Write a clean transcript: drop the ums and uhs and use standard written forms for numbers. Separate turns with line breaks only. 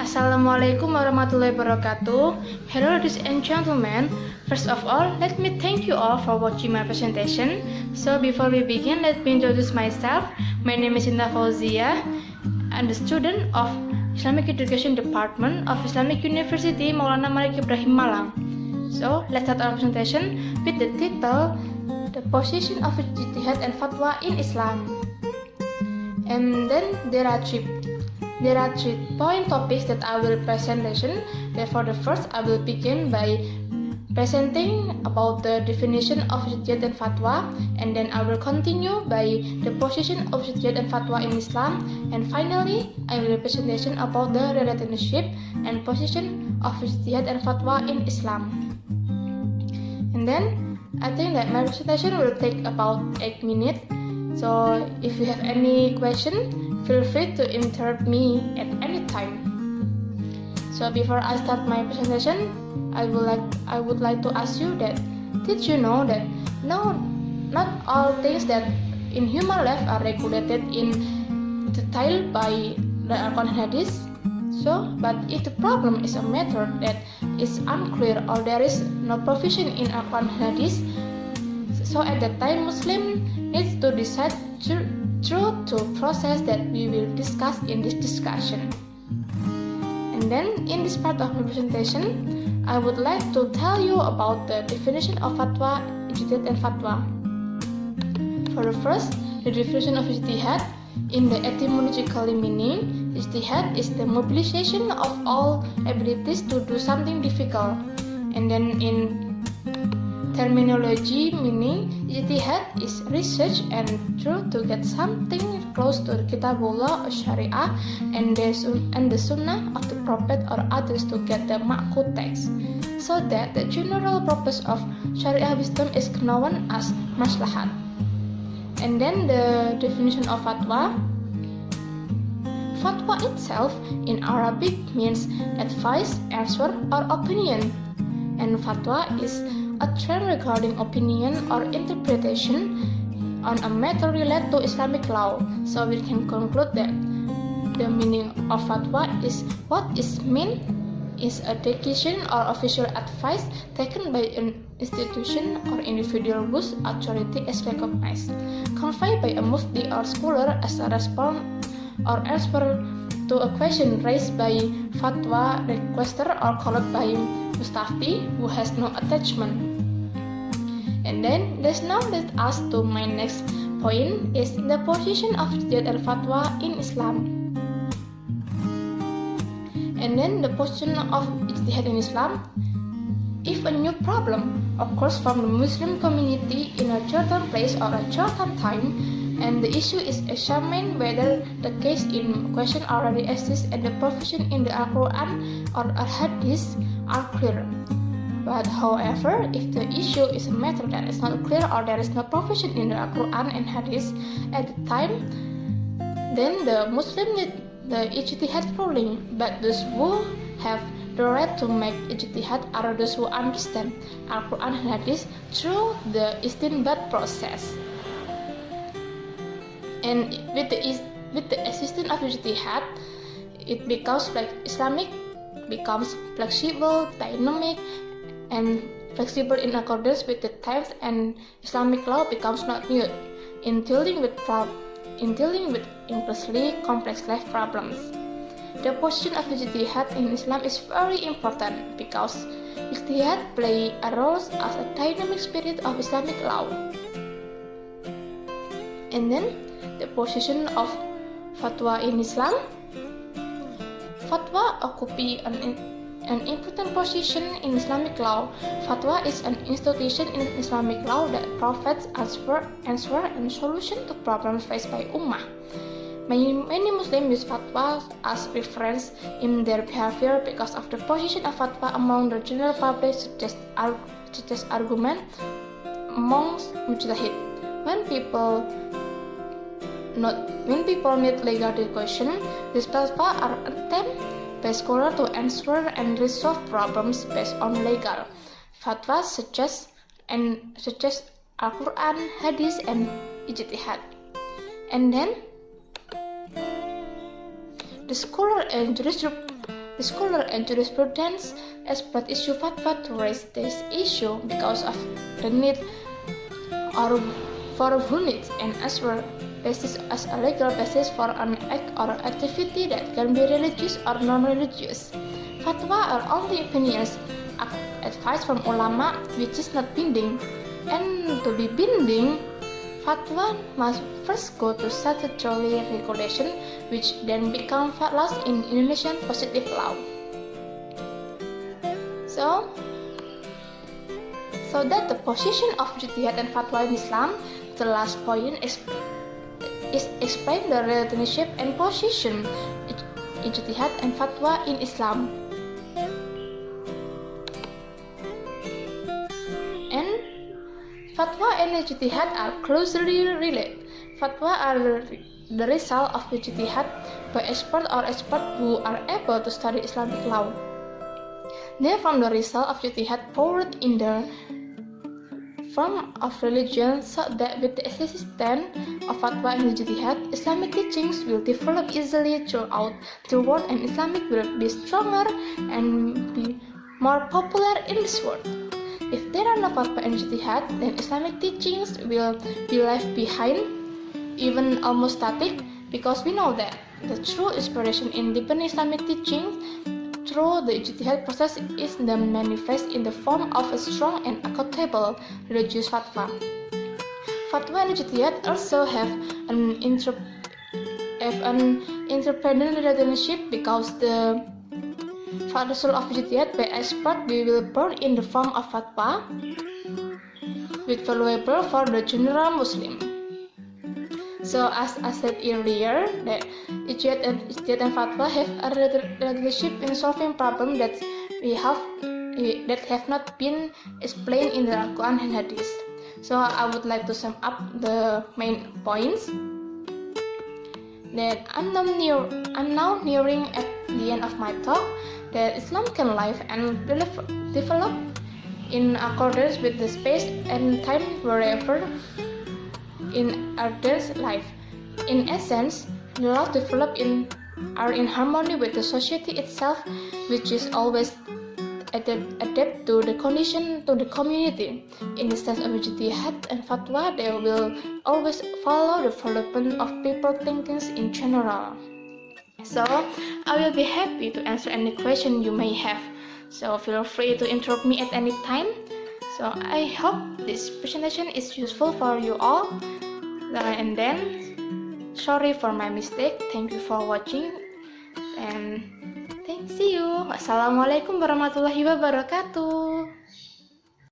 Assalamualaikum warahmatullahi wabarakatuh. Hello ladies and gentlemen. First of all, let me thank you all for watching my presentation. So before we begin, let me introduce myself. My name is Shinta Fauziah. I'm the student of Islamic Education Department of Islamic University Maulana Malik Ibrahim Malang. So let's start our presentation with the title, The Position of Ijtihad and Fatwa in Islam. And then there are three point topics that I will presentation. Therefore, the first I will begin by presenting about the definition of Ijtihad and Fatwa, and then I will continue by the position of Ijtihad and Fatwa in Islam, and finally I will presentation about the relationship and position of Ijtihad and Fatwa in Islam. And then I think that my presentation will take about 8 minutes. So if you have any question, feel free to interrupt me at any time. So before I start my presentation, I would like to ask you that, did you know that not all things that in human life are regulated in detail by the Al-Quran and Hadith? So, but if the problem is a matter that is unclear or there is no provision in Al-Quran and Hadith, so at that time Muslim needs to decide through two process that we will discuss in this discussion. And then in this part of my presentation, I would like to tell you about the definition of Fatwa, Ijtihad and Fatwa. For the first, the definition of Ijtihad in the etymological meaning, Ijtihad is the mobilization of all abilities to do something difficult. And then in terminology meaning, Ijtihad is research and try to get something close to the Kitabullah or Sharia and the Sunnah of the Prophet or others to get the Ma'qud text, so that the general purpose of Sharia wisdom is known as maslahat. And then the definition of Fatwa. Fatwa itself in Arabic means advice, answer, or opinion, and Fatwa is a term regarding opinion or interpretation on a matter related to Islamic law. So we can conclude that the meaning of fatwa is what is meant is a decision or official advice taken by an institution or individual whose authority is recognized, conveyed by a mufti or scholar as a response or answer to a question raised by fatwa requester or called by Mustafi who has no attachment. And then let's now let us to my next point is the position of Ijtihad and Fatwa in Islam. And then the position of Ijtihad in Islam, if a new problem occurs from the Muslim community in a certain place or a certain time, and the issue is examined whether the case in question already exists and the provision in the Al-Quran or Al-Hadith are clear. But however, if the issue is a matter that is not clear or there is no provision in the Al-Quran and Hadith at the time, then the Muslim need the Ijtihad ruling. But those who have the right to make Ijtihad are those who understand Al-Quran and Hadith through the istinbat process. And with the existence of Ijtihad, it becomes like Islamic becomes flexible, dynamic, and flexible in accordance with the times, and Islamic law becomes not new in dealing with increasingly complex life problems. The position of Ijtihad in Islam is very important because Ijtihad play a role as a dynamic spirit of Islamic law. And then the position of Fatwa in Islam. Fatwa occupies an important position in Islamic law. Fatwa is an institution in Islamic law that provides answer and solution to problems faced by Ummah. Many Muslims use fatwa as reference in their behavior because of the position of fatwa among the general public, such as argument amongst mujtahid. When people need legal question, these fatwa are attempt by scholars to answer and resolve problems based on legal fatwas such as Al-Quran, Hadith, and Ijtihad. And then the scholar and The scholar and jurisprudence expert issue fatwa to raise this issue because of the need or for who needs and as well basis as a legal basis for an act or activity that can be religious or non-religious. Fatwa are only opinions, advice from ulama which is not binding, and to be binding, fatwa must first go to statutory regulation, which then become laws in Indonesian positive law. So that the position of ijtihad and fatwa in Islam, the last point is explain the relationship and position ijtihad and fatwa in Islam. And fatwa and ijtihad are closely related. Fatwa are the result of ijtihad by experts who are able to study Islamic law. They from the result of ijtihad forward in the form of religion, so that with the assistance of fatwa and ijtihad, Islamic teachings will develop easily throughout the world and Islamic will be stronger and be more popular in this world. If there are no fatwa and ijtihad, then Islamic teachings will be left behind, even almost static, because we know that the true inspiration in deepening Islamic teachings through the ijtihad process is then manifest in the form of a strong and accountable religious fatwa. Fatwa and ijtihad also have an interdependent relationship because the result of ijtihad by expert will be born in the form of fatwa, which valuable for the general Muslim. So as I said earlier, that ijtihad and fatwa have a relationship in solving problems that have not been explained in the Quran and Hadith. So I would like to sum up the main points. That I'm now nearing at the end of my talk. That Islam can live and develop in accordance with the space and time wherever in others' life. In essence, the laws developed are in harmony with the society itself, which is always adapt to the condition to the community. In the sense of ijtihad and fatwa, they will always follow the development of people thinkings in general. So I will be happy to answer any question you may have. So feel free to interrupt me at any time. So I hope this presentation is useful for you all. And then, sorry for my mistake. Thank you for watching. And see you. Wassalamualaikum warahmatullahi wabarakatuh.